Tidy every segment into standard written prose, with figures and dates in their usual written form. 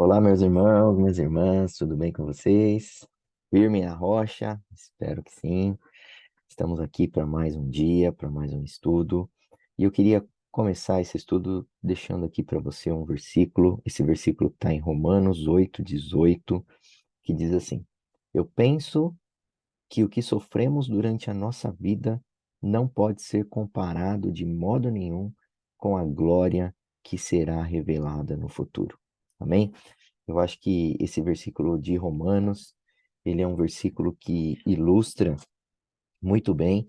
Olá, meus irmãos, minhas irmãs, tudo bem com vocês? Firme na rocha? Espero que sim. Estamos aqui para mais um dia, para mais um estudo. E eu queria começar esse estudo deixando aqui para você um versículo. Esse versículo está em Romanos 8:18, que diz assim: Eu penso que o que sofremos durante a nossa vida não pode ser comparado de modo nenhum com a glória que será revelada no futuro. Amém? Eu acho que esse versículo de Romanos, ele é um versículo que ilustra muito bem.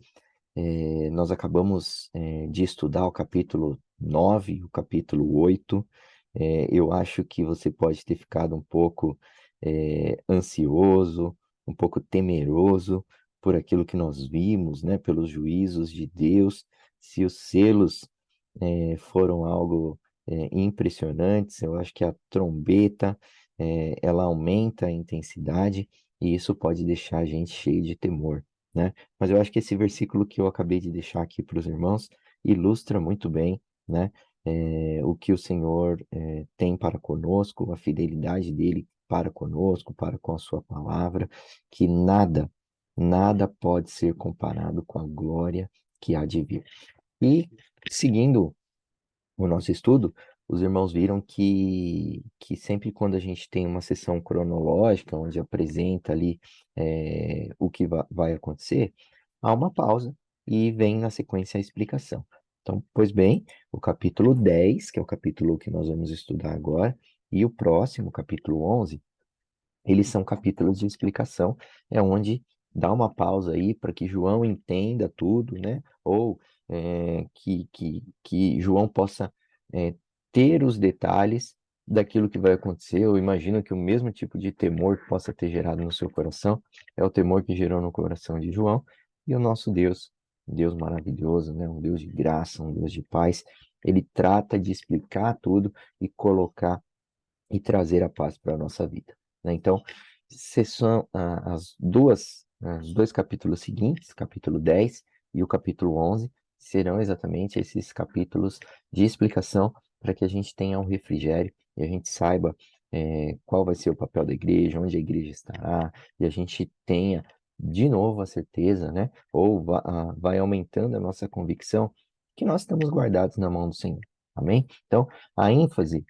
Nós acabamos, de estudar o capítulo 9, o capítulo 8. Eu acho que você pode ter ficado um pouco, ansioso, um pouco temeroso por aquilo que nós vimos, né, pelos juízos de Deus, se os selos, foram algo, impressionantes. Eu acho que a trombeta, ela aumenta a intensidade e isso pode deixar a gente cheio de temor, né? Mas eu acho que esse versículo que eu acabei de deixar aqui para os irmãos ilustra muito bem, né, o que o Senhor tem para conosco, a fidelidade dele para conosco, para com a sua palavra, que nada pode ser comparado com a glória que há de vir. E seguindo o nosso estudo, os irmãos viram que sempre quando a gente tem uma sessão cronológica, onde apresenta ali o que vai acontecer, há uma pausa e vem na sequência a explicação. Então, pois bem, o capítulo 10, que é o capítulo que nós vamos estudar agora, e o próximo, capítulo 11, eles são capítulos de explicação, é onde dá uma pausa aí para que João entenda tudo, né? Ou que João possa é, ter os detalhes daquilo que vai acontecer. Eu imagino que o mesmo tipo de temor que possa ter gerado no seu coração é o temor que gerou no coração de João. E o nosso Deus, um Deus maravilhoso, né? Um Deus de graça, um Deus de paz, ele trata de explicar tudo e colocar e trazer a paz para a nossa vida, né? Então, se são os dois capítulos seguintes, capítulo 10 e o capítulo 11, serão exatamente esses capítulos de explicação para que a gente tenha um refrigério e a gente saiba qual vai ser o papel da igreja, onde a igreja estará, e a gente tenha de novo a certeza, né? Ou vai aumentando a nossa convicção que nós estamos guardados na mão do Senhor. Amém? Então, a ênfase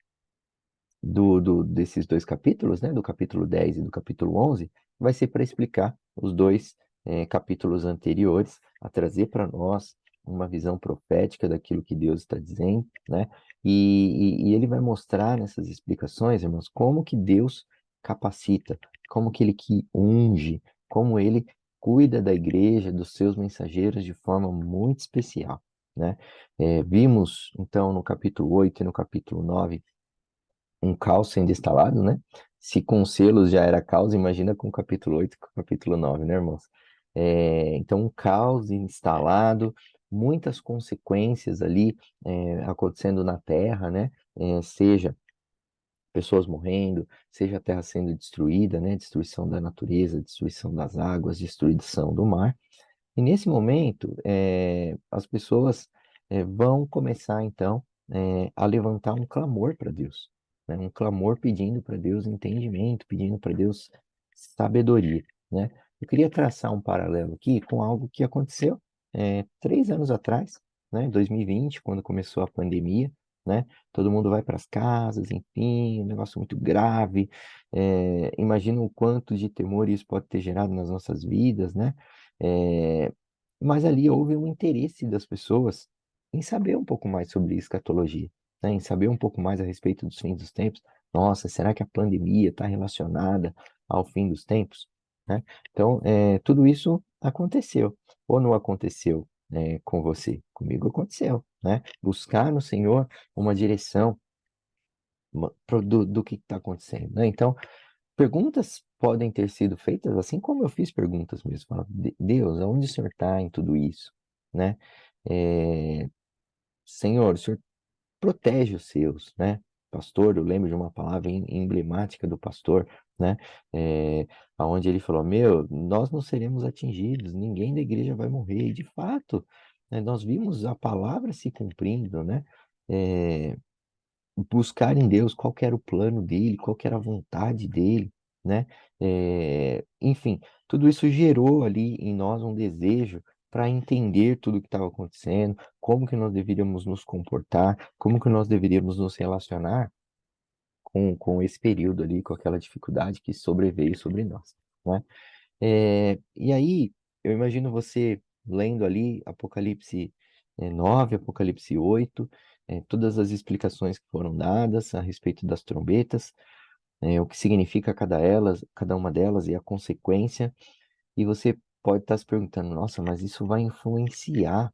desses dois capítulos, né, do capítulo 10 e do capítulo 11, vai ser para explicar os dois capítulos anteriores, a trazer para nós uma visão profética daquilo que Deus está dizendo, né? E ele vai mostrar nessas explicações, irmãos, como que Deus capacita, como que ele que unge, como ele cuida da igreja, dos seus mensageiros de forma muito especial, né? Vimos, então, no capítulo 8 e no capítulo 9 um caos sendo instalado, né? Se com selos já era caos, imagina com o capítulo 8 e com o capítulo 9, né, irmãos? Então, um caos instalado, muitas consequências ali acontecendo na terra, né? Seja pessoas morrendo, seja a terra sendo destruída, né? Destruição da natureza, destruição das águas, destruição do mar. E nesse momento, as pessoas vão começar, então, a levantar um clamor para Deus, né? Um clamor pedindo para Deus entendimento, pedindo para Deus sabedoria, né? Eu queria traçar um paralelo aqui com algo que aconteceu 3 anos atrás, né? Em 2020, quando começou a pandemia, né? Todo mundo vai para as casas, enfim, um negócio muito grave. Imagina o quanto de temor isso pode ter gerado nas nossas vidas, né? É, mas ali houve um interesse das pessoas em saber um pouco mais sobre escatologia, né? Em saber um pouco mais a respeito dos fins dos tempos. Nossa, será que a pandemia está relacionada ao fim dos tempos? Né? Então, tudo isso aconteceu. Ou não aconteceu, com você? Comigo aconteceu, né? Buscar no Senhor uma direção do que está acontecendo, né? Então, perguntas podem ter sido feitas, assim como eu fiz perguntas mesmo. Falar, Deus, aonde o Senhor está em tudo isso? Né? É, Senhor, o Senhor protege os seus, né? Pastor, eu lembro de uma palavra emblemática do pastor, né? É, onde ele falou, nós não seremos atingidos, ninguém da igreja vai morrer. E de fato, né, nós vimos a palavra se cumprindo, né? É, buscar em Deus qual que era o plano dele, qual que era a vontade dele, né? Enfim, tudo isso gerou ali em nós um desejo para entender tudo o que estava acontecendo, como que nós deveríamos nos comportar, como que nós deveríamos nos relacionar com esse período ali, com aquela dificuldade que sobreveio sobre nós, né? E aí, eu imagino você lendo ali Apocalipse 9, Apocalipse 8, todas as explicações que foram dadas a respeito das trombetas, o que significa cada uma delas e a consequência, e você pode estar se perguntando, nossa, mas isso vai influenciar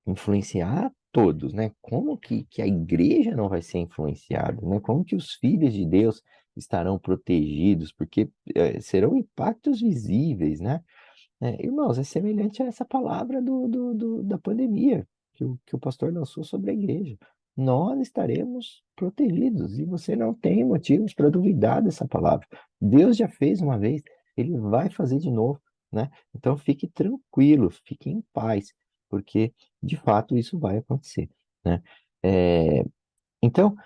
a todos, né? Como que a igreja não vai ser influenciada, né? Como que os filhos de Deus estarão protegidos? Porque serão impactos visíveis, né? Irmãos, é semelhante a essa palavra da pandemia que o pastor lançou sobre a igreja. Nós estaremos protegidos e você não tem motivos para duvidar dessa palavra. Deus já fez uma vez, ele vai fazer de novo, né? Então fique tranquilo, fique em paz, porque de fato isso vai acontecer, né? É, então,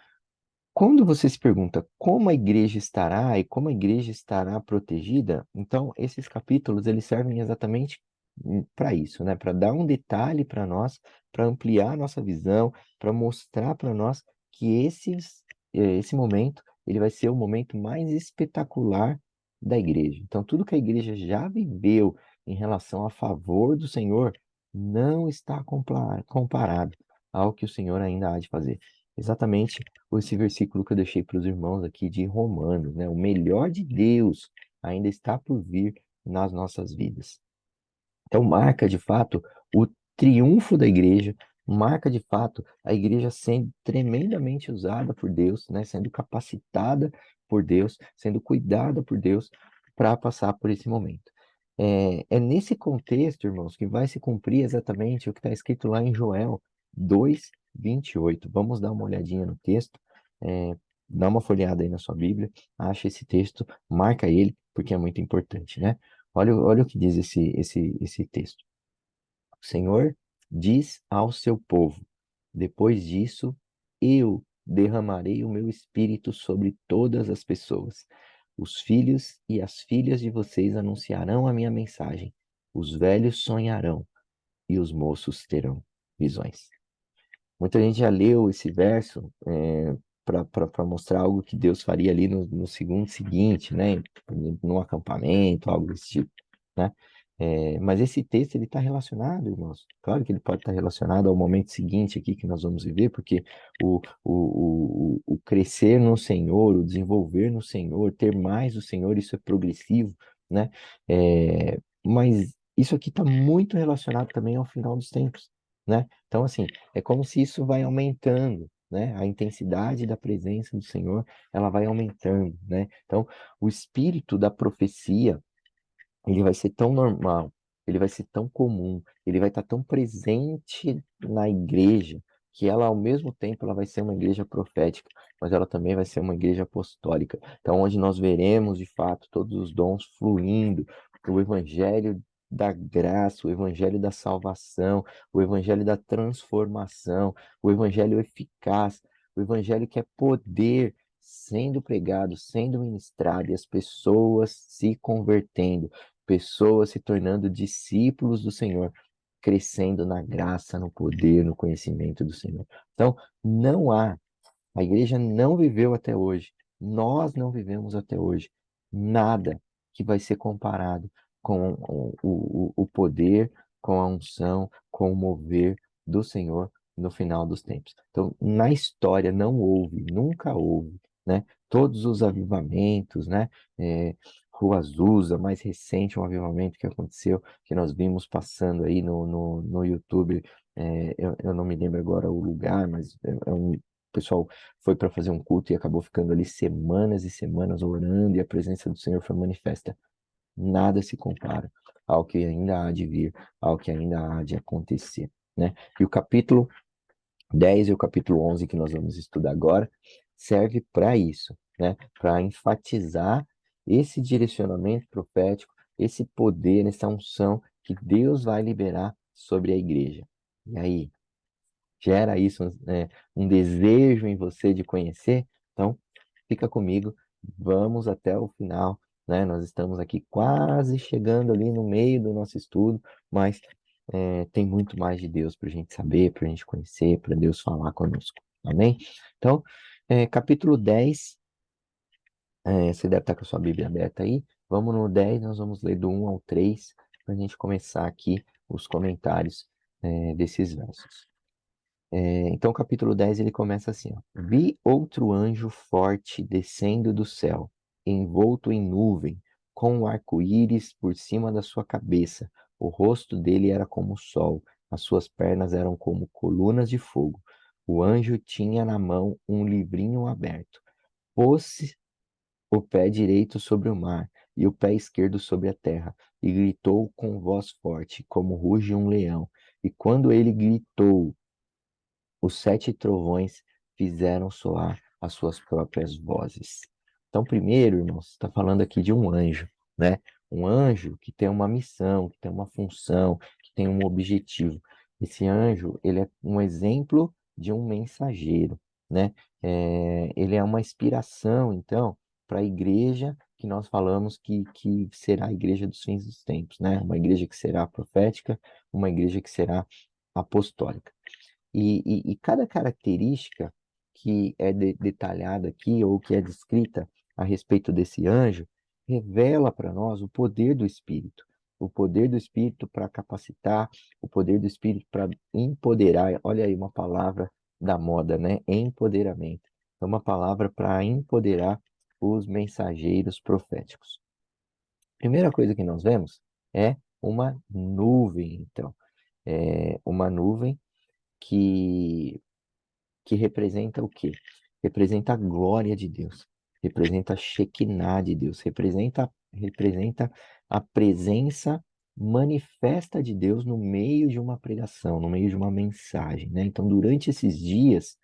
quando você se pergunta como a igreja estará e como a igreja estará protegida, então esses capítulos eles servem exatamente para isso, né? Para dar um detalhe para nós, para ampliar a nossa visão, para mostrar para nós que esse momento ele vai ser o momento mais espetacular da igreja. Então tudo que a igreja já viveu em relação a favor do Senhor não está comparado ao que o Senhor ainda há de fazer. Exatamente esse versículo que eu deixei para os irmãos aqui de Romanos, né? O melhor de Deus ainda está por vir nas nossas vidas. Então, marca de fato o triunfo da igreja, marca de fato a igreja sendo tremendamente usada por Deus, né? Sendo capacitada por Deus, sendo cuidada por Deus para passar por esse momento. É nesse contexto, irmãos, que vai se cumprir exatamente o que está escrito lá em Joel 2:28. Vamos dar uma olhadinha no texto, dá uma folheada aí na sua Bíblia, acha esse texto, marca ele, porque é muito importante, né? Olha o que diz esse texto. O Senhor diz ao seu povo: depois disso, eu derramarei o meu espírito sobre todas as pessoas. Os filhos e as filhas de vocês anunciarão a minha mensagem. Os velhos sonharão e os moços terão visões. Muita gente já leu esse verso para mostrar algo que Deus faria ali no segundo seguinte, né? Num acampamento, algo desse tipo, né? Mas esse texto ele está relacionado, irmãos. Claro que ele pode estar relacionado ao momento seguinte aqui que nós vamos viver, porque o crescer no Senhor, o desenvolver no Senhor, ter mais o Senhor, isso é progressivo, né? Mas isso aqui está muito relacionado também ao final dos tempos, né? Então, assim, é como se isso vai aumentando, né? A intensidade da presença do Senhor, ela vai aumentando, né? Então, o espírito da profecia, ele vai ser tão normal, ele vai ser tão comum, ele vai estar tão presente na igreja, que ela, ao mesmo tempo, ela vai ser uma igreja profética, mas ela também vai ser uma igreja apostólica. Então, onde nós veremos, de fato, todos os dons fluindo, o evangelho da graça, o evangelho da salvação, o evangelho da transformação, o evangelho eficaz, o evangelho que é poder sendo pregado, sendo ministrado, e as pessoas se convertendo, pessoas se tornando discípulos do Senhor, crescendo na graça, no poder, no conhecimento do Senhor. Então, não há, a igreja não viveu até hoje, nós não vivemos até hoje, nada que vai ser comparado com o poder, com a unção, com o mover do Senhor no final dos tempos. Então, na história não houve, nunca houve, né? Todos os avivamentos, né? Rua Azusa, mais recente, um avivamento que aconteceu, que nós vimos passando aí no YouTube. Eu não me lembro agora o lugar, mas o pessoal foi para fazer um culto e acabou ficando ali semanas e semanas orando, e a presença do Senhor foi manifesta. Nada se compara ao que ainda há de vir, ao que ainda há de acontecer, né? E o capítulo 10 e o capítulo 11 que nós vamos estudar agora serve para isso, né? Para enfatizar esse direcionamento profético, esse poder, essa unção que Deus vai liberar sobre a igreja. E aí, Gera isso, um desejo em você de conhecer? Então, fica comigo, vamos até o final, né? Nós estamos aqui quase chegando ali no meio do nosso estudo, mas tem muito mais de Deus para a gente saber, para a gente conhecer, para Deus falar conosco. Amém? Então, capítulo 10, você deve estar com a sua Bíblia aberta aí. Vamos no 10, nós vamos ler do 1 ao 3, para a gente começar aqui os comentários desses versos. Então, o capítulo 10 ele começa assim: ó. Vi outro anjo forte descendo do céu, envolto em nuvem, com um arco-íris por cima da sua cabeça. O rosto dele era como o sol, as suas pernas eram como colunas de fogo. O anjo tinha na mão um livrinho aberto. Pôs o pé direito sobre o mar e o pé esquerdo sobre a terra, e gritou com voz forte, como ruge um leão. E quando ele gritou, os 7 trovões fizeram soar as suas próprias vozes. Então, primeiro, irmãos, está falando aqui de um anjo, né? Um anjo que tem uma missão, que tem uma função, que tem um objetivo. Esse anjo, ele é um exemplo de um mensageiro, né? Ele é uma inspiração, então, para a igreja que nós falamos que será a igreja dos fins dos tempos, né? Uma igreja que será profética, uma igreja que será apostólica. E cada característica que é detalhada aqui ou que é descrita a respeito desse anjo revela para nós o poder do Espírito para capacitar, o poder do Espírito para empoderar. Olha aí uma palavra da moda, né? Empoderamento. É uma palavra para empoderar os mensageiros proféticos. Primeira coisa que nós vemos é uma nuvem, então. É uma nuvem que, que representa o quê? Representa a glória de Deus, representa a Shekinah de Deus, representa a presença manifesta de Deus no meio de uma pregação, no meio de uma mensagem, né? Então, durante esses dias,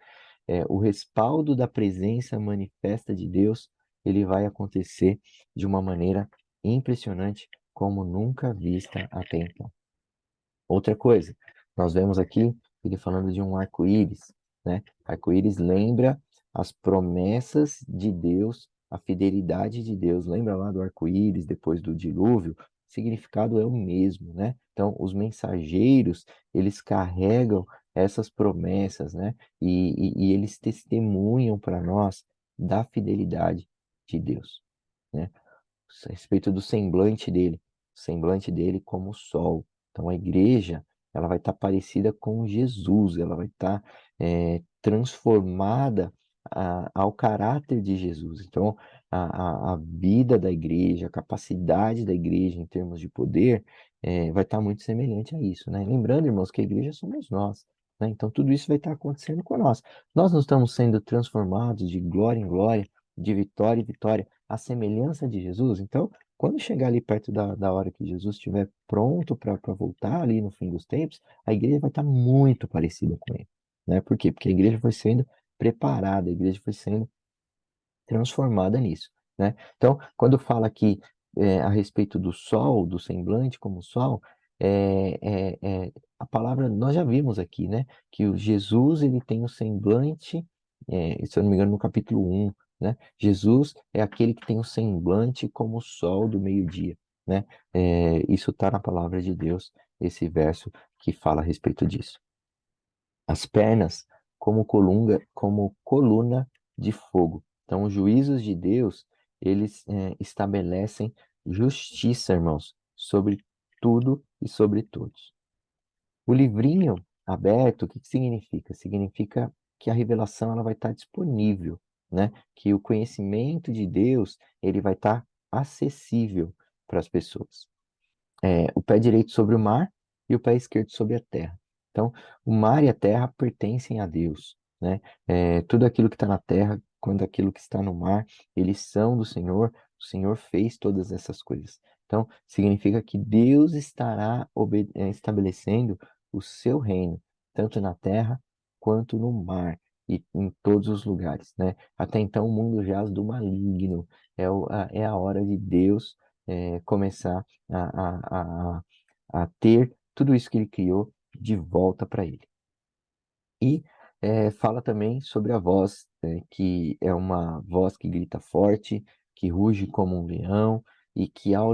o respaldo da presença manifesta de Deus, ele vai acontecer de uma maneira impressionante, como nunca vista até então. Outra coisa, nós vemos aqui ele falando de um arco-íris, né? Arco-íris lembra as promessas de Deus, a fidelidade de Deus. Lembra lá do arco-íris depois do dilúvio? O significado é o mesmo, né? Então, os mensageiros, eles carregam essas promessas, né? E eles testemunham para nós da fidelidade de Deus, né? A respeito do semblante dele como o sol. Então a igreja, ela vai estar parecida com Jesus, ela vai estar transformada ao caráter de Jesus. Então a vida da igreja, a capacidade da igreja em termos de poder vai estar muito semelhante a isso, né? Lembrando, irmãos, que a igreja somos nós, né? Então tudo isso vai estar acontecendo com nós. Nós não estamos sendo transformados de glória em glória, de vitória em vitória a semelhança de Jesus. Então, quando chegar ali perto da hora que Jesus estiver pronto para voltar ali no fim dos tempos, a igreja vai estar muito parecida com ele, né? Por quê? Porque a igreja foi sendo preparada, a igreja foi sendo transformada nisso, né? Então, quando fala aqui a respeito do sol, do semblante como sol, a palavra nós já vimos aqui, né? Que o Jesus ele tem o semblante, se eu não me engano, no capítulo 1, né? Jesus é aquele que tem o semblante como o sol do meio-dia, né? Isso está na palavra de Deus, esse verso que fala a respeito disso. As pernas como coluna de fogo. Então, os juízos de Deus, eles estabelecem justiça, irmãos, sobre tudo e sobre todos. O livrinho aberto, o que que significa? Significa que a revelação ela vai estar disponível, né? Que o conhecimento de Deus, ele vai estar acessível para as pessoas. O pé direito sobre o mar e o pé esquerdo sobre a terra. Então, o mar e a terra pertencem a Deus, né? Tudo aquilo que está na terra, quanto aquilo que está no mar, eles são do Senhor. O Senhor fez todas essas coisas. Então, significa que Deus estará estabelecendo o seu reino, tanto na terra quanto no mar e em todos os lugares, né? Até então, o mundo jaz do maligno. É a hora de Deus começar a ter tudo isso que ele criou de volta para ele. E fala também sobre a voz, que é uma voz que grita forte, que ruge como um leão e que ao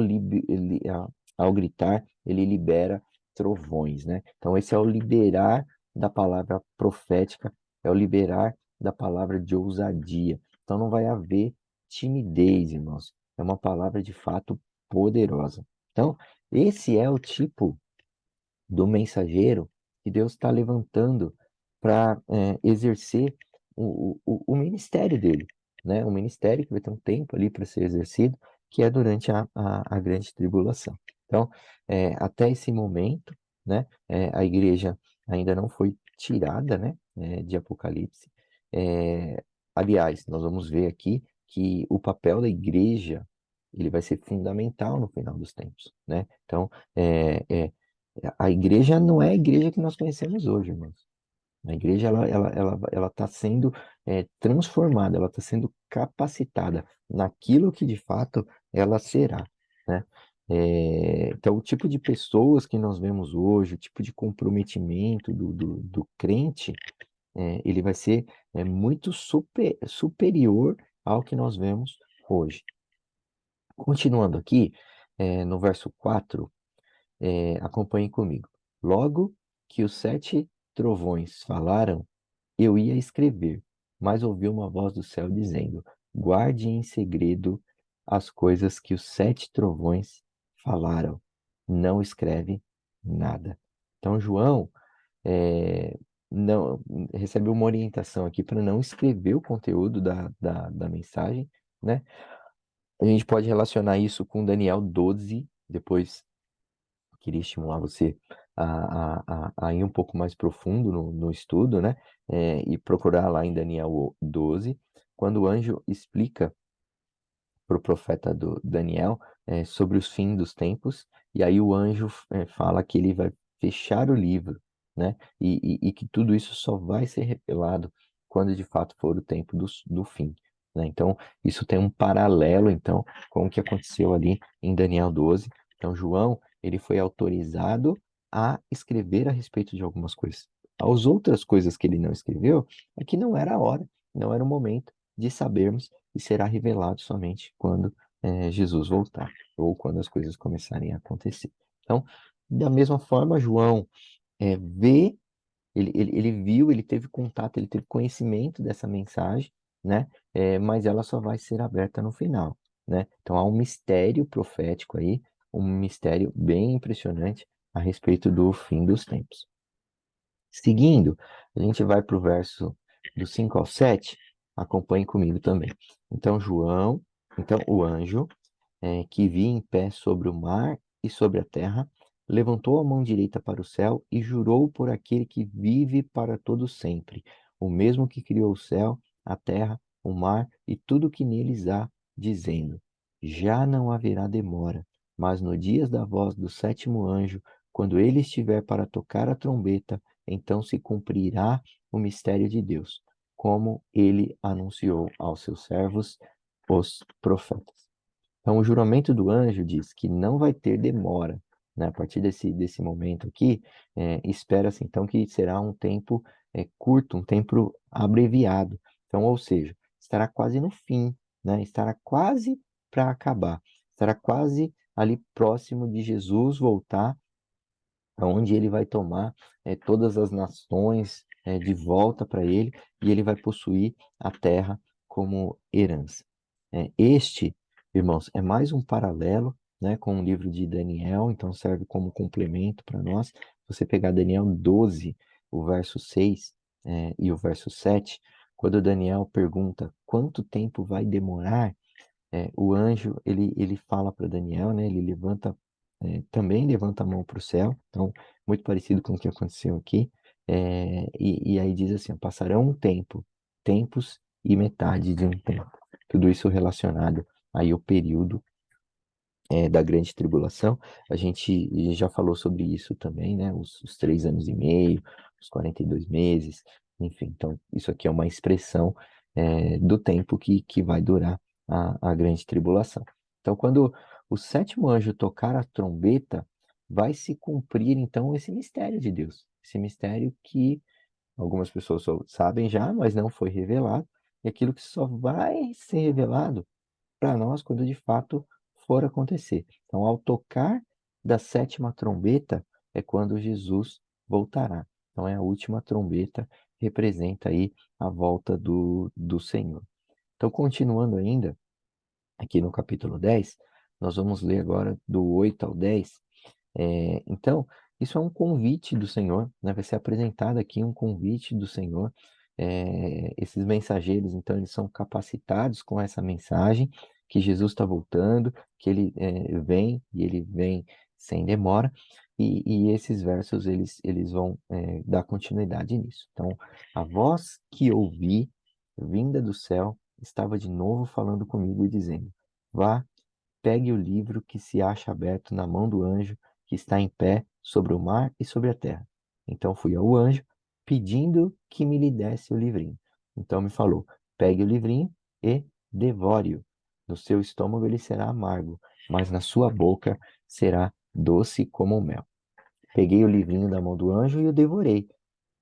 gritar ele libera trovões, né? Então esse é o liberar da palavra profética, é o liberar da palavra de ousadia. Então não vai haver timidez, irmãos. É uma palavra de fato poderosa. Então, esse é o tipo do mensageiro que Deus está levantando para exercer o ministério dele, né? O ministério que vai ter um tempo ali para ser exercido, que é durante a grande tribulação. Então, até esse momento, né? A igreja ainda não foi tirada, né? De Apocalipse. Aliás, nós vamos ver aqui que o papel da igreja ele vai ser fundamental no final dos tempos, né? Então, a igreja não é a igreja que nós conhecemos hoje, irmãos. A igreja ela está sendo transformada, ela está sendo capacitada naquilo que de fato ela será, né? Então, o tipo de pessoas que nós vemos hoje, o tipo de comprometimento do crente, ele vai ser muito superior ao que nós vemos hoje. Continuando aqui, no verso 4. Acompanhe comigo. Logo que os 7 trovões falaram, eu ia escrever, mas ouvi uma voz do céu dizendo: guarde em segredo as coisas que os 7 trovões falaram. Não escreve nada. Então, João é, não recebe uma orientação aqui para não escrever o conteúdo da mensagem, né? A gente pode relacionar isso com Daniel 12, depois queria estimular você a ir um pouco mais profundo no estudo, né? E procurar lá em Daniel 12, quando o anjo explica para o profeta do Daniel sobre os fins dos tempos, e aí o anjo fala que ele vai fechar o livro, né? E que tudo isso só vai ser revelado quando de fato for o tempo do fim. Né? Então, isso tem um paralelo, então, com o que aconteceu ali em Daniel 12. Então, João, ele foi autorizado a escrever a respeito de algumas coisas. As outras coisas que ele não escreveu é que não era a hora, não era o momento de sabermos e será revelado somente quando Jesus voltar, ou quando as coisas começarem a acontecer. Então, da mesma forma, João vê, ele viu, ele teve contato, ele teve conhecimento dessa mensagem, né? Mas ela só vai ser aberta no final, né? Então, há um mistério profético aí, um mistério bem impressionante a respeito do fim dos tempos. Seguindo, a gente vai para o verso do 5 ao 7. Acompanhe comigo também. Então o anjo, que vi em pé sobre o mar e sobre a terra, levantou a mão direita para o céu e jurou por aquele que vive para todo sempre, o mesmo que criou o céu, a terra, o mar e tudo que neles há, dizendo: já não haverá demora, mas no dia da voz do sétimo anjo, quando ele estiver para tocar a trombeta, então se cumprirá o mistério de Deus, como ele anunciou aos seus servos, os profetas. Então, o juramento do anjo diz que não vai ter demora, né? A partir desse momento aqui, espera-se então que será um tempo curto, um tempo abreviado. Então, ou seja, estará quase no fim, né? Estará quase para acabar, estará quase ali próximo de Jesus voltar, onde ele vai tomar todas as nações de volta para ele e ele vai possuir a terra como herança. Este, irmãos, é mais um paralelo, né, com o livro de Daniel, então serve como complemento para nós. Se você pegar Daniel 12, o verso 6 e o verso 7, quando Daniel pergunta quanto tempo vai demorar, o anjo ele fala para Daniel, né? Ele levanta também levanta a mão para o céu, então muito parecido com o que aconteceu aqui, e aí diz assim: ó, passarão um tempo, tempos e metade de um tempo. Tudo isso relacionado aí ao período da grande tribulação. A gente já falou sobre isso também, né? Os 3 anos e meio, os 42 meses, enfim. Então, isso aqui é uma expressão do tempo que vai durar a grande tribulação. Então, quando o sétimo anjo tocar a trombeta, vai se cumprir, então, esse mistério de Deus. Esse mistério que algumas pessoas sabem já, mas não foi revelado, e aquilo que só vai ser revelado para nós quando de fato for acontecer. Então, ao tocar da sétima trombeta é quando Jesus voltará. Então, é a última trombeta, representa aí a volta do Senhor. Então, continuando ainda, aqui no capítulo 10, nós vamos ler agora do 8 ao 10. Então, isso é um convite do Senhor, né? Vai ser apresentado aqui um convite do Senhor. Esses mensageiros, então, eles são capacitados com essa mensagem que Jesus está voltando, que ele vem e ele vem sem demora. E esses versos eles vão dar continuidade nisso. Então, a voz que ouvi, vinda do céu, estava de novo falando comigo e dizendo: Vá, pegue o livro que se acha aberto na mão do anjo que está em pé sobre o mar e sobre a terra. Então fui ao anjo, pedindo que me lhe desse o livrinho. Então me falou: pegue o livrinho e devore-o. No seu estômago ele será amargo, mas na sua boca será doce como o mel. Peguei o livrinho da mão do anjo e o devorei.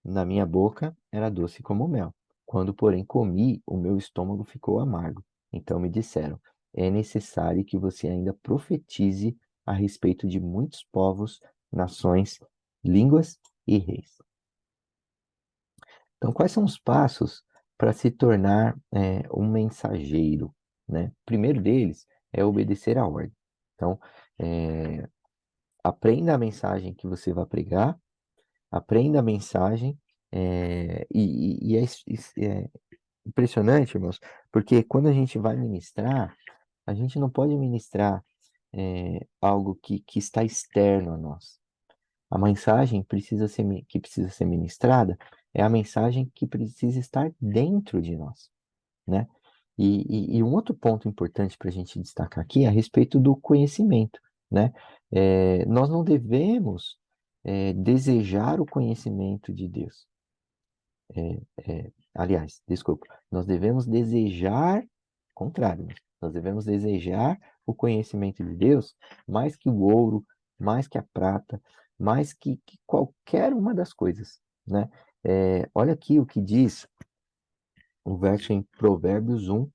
Na minha boca era doce como mel. Quando, porém, comi, o meu estômago ficou amargo. Então me disseram: é necessário que você ainda profetize a respeito de muitos povos, nações, línguas e reis. Então, quais são os passos para se tornar um mensageiro, né? O primeiro deles é obedecer à ordem. Então, é, aprenda a mensagem que você vai pregar, aprenda a mensagem, é impressionante, irmãos, porque quando a gente vai ministrar, a gente não pode ministrar algo que está externo a nós. A mensagem que precisa ser ministrada é a mensagem que precisa estar dentro de nós, né? E um outro ponto importante para a gente destacar aqui é a respeito do conhecimento, né? Nós não devemos desejar o conhecimento de Deus. Aliás, desculpa, nós devemos desejar, contrário, né? Nós devemos desejar o conhecimento de Deus mais que o ouro, mais que a prata, mais que qualquer uma das coisas, né? Olha aqui o que diz o verso em Provérbios 1,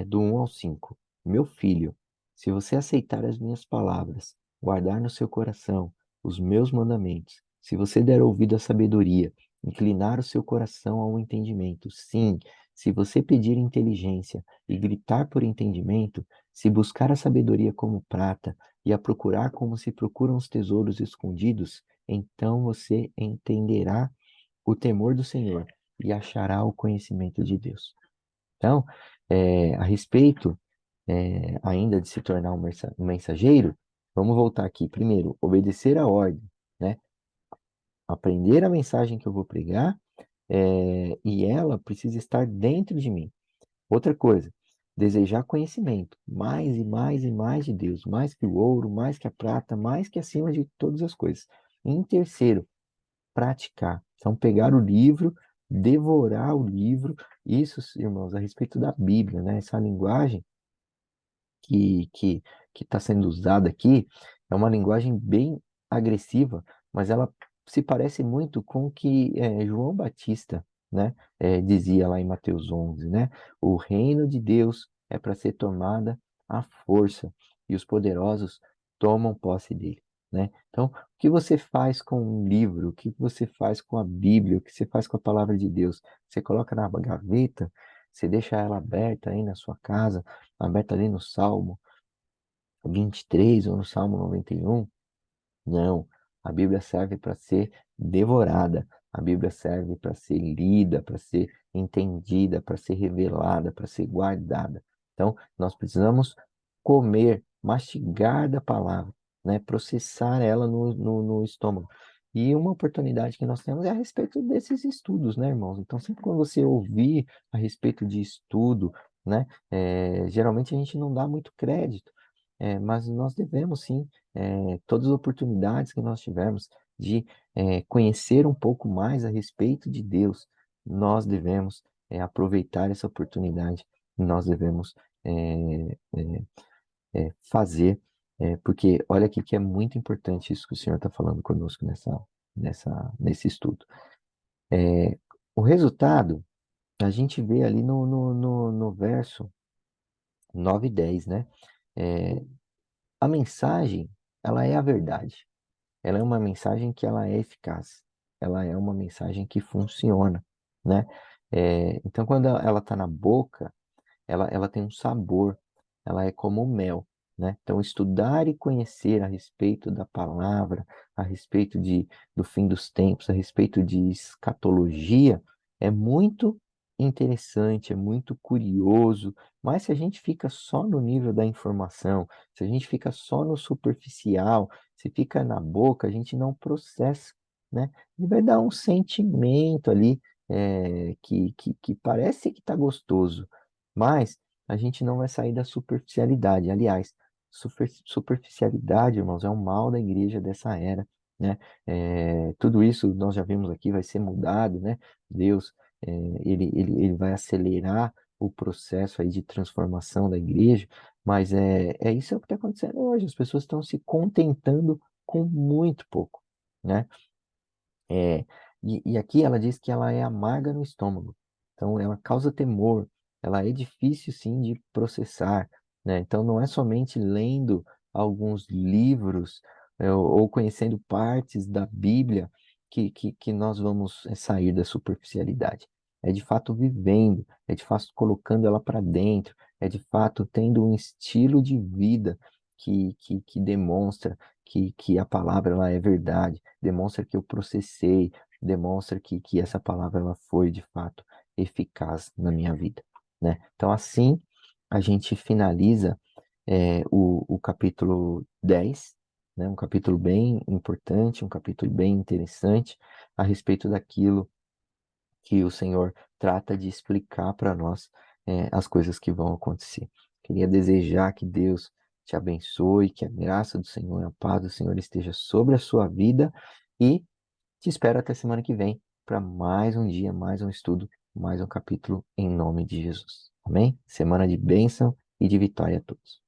do 1 ao 5. Meu filho, se você aceitar as minhas palavras, guardar no seu coração os meus mandamentos, se você der ouvido à sabedoria, inclinar o seu coração ao entendimento, sim, se você pedir inteligência e gritar por entendimento, se buscar a sabedoria como prata e a procurar como se procuram os tesouros escondidos, então você entenderá o temor do Senhor e achará o conhecimento de Deus. Então, a respeito ainda de se tornar um mensageiro, vamos voltar aqui. Primeiro, obedecer a ordem, né? Aprender a mensagem que eu vou pregar, e ela precisa estar dentro de mim. Outra coisa, desejar conhecimento, mais e mais e mais de Deus, mais que o ouro, mais que a prata, mais que acima de todas as coisas. E em terceiro, praticar. Então, pegar o livro, devorar o livro, isso, irmãos, a respeito da Bíblia, né? Essa linguagem que que que está sendo usada aqui é uma linguagem bem agressiva, mas ela se parece muito com o que João Batista, né, dizia lá em Mateus 11, né? O reino de Deus é para ser tomada à força e os poderosos tomam posse dele, né? Então, o que você faz com um livro? O que você faz com a Bíblia? O que você faz com a palavra de Deus? Você coloca na gaveta? Você deixa ela aberta aí na sua casa, aberta ali no Salmo 23 ou no Salmo 91? Não, a Bíblia serve para ser devorada, a Bíblia serve para ser lida, para ser entendida, para ser revelada, para ser guardada. Então, nós precisamos comer, mastigar da palavra, né? Processar ela no estômago. E uma oportunidade que nós temos é a respeito desses estudos, né, irmãos? Então, sempre quando você ouvir a respeito de estudo, né, geralmente a gente não dá muito crédito, mas nós devemos sim todas as oportunidades que nós tivermos de conhecer um pouco mais a respeito de Deus, nós devemos aproveitar essa oportunidade, nós devemos fazer, porque olha aqui que é muito importante isso que o Senhor está falando conosco nesse estudo. O resultado, a gente vê ali no verso 9 e 10, né? É, a mensagem, ela é a verdade. Ela é uma mensagem que ela é eficaz. Ela é uma mensagem que funciona, né? Então, quando ela está na boca, ela tem um sabor, ela é como o mel, né? Então, estudar e conhecer a respeito da palavra, a respeito do fim dos tempos, a respeito de escatologia, é muito interessante, é muito curioso, mas se a gente fica só no nível da informação, se a gente fica só no superficial, se fica na boca, a gente não processa, né? E vai dar um sentimento ali, que parece que está gostoso, mas a gente não vai sair da superficialidade. Aliás, superficialidade, irmãos, é um mal da igreja dessa era, né? Tudo isso nós já vimos aqui, vai ser mudado, né? Deus, ele vai acelerar o processo aí de transformação da igreja, mas é isso que está acontecendo hoje. As pessoas estão se contentando com muito pouco, né? É, e aqui ela diz que ela é amarga no estômago. Então, ela causa temor. Ela é difícil, sim, de processar, né? Então, não é somente lendo alguns livros, ou conhecendo partes da Bíblia que nós vamos sair da superficialidade. É de fato vivendo, é de fato colocando ela para dentro, é de fato tendo um estilo de vida que demonstra que a palavra ela é verdade, demonstra que eu processei, demonstra que essa palavra ela foi de fato eficaz na minha vida, né? Então, assim, a gente finaliza o capítulo 10, né? Um capítulo bem importante, um capítulo bem interessante a respeito daquilo que o Senhor trata de explicar para nós as coisas que vão acontecer. Queria desejar que Deus te abençoe, que a graça do Senhor, a paz do Senhor esteja sobre a sua vida e te espero até semana que vem para mais um dia, mais um estudo, mais um capítulo em nome de Jesus. Amém? Semana de bênção e de vitória a todos.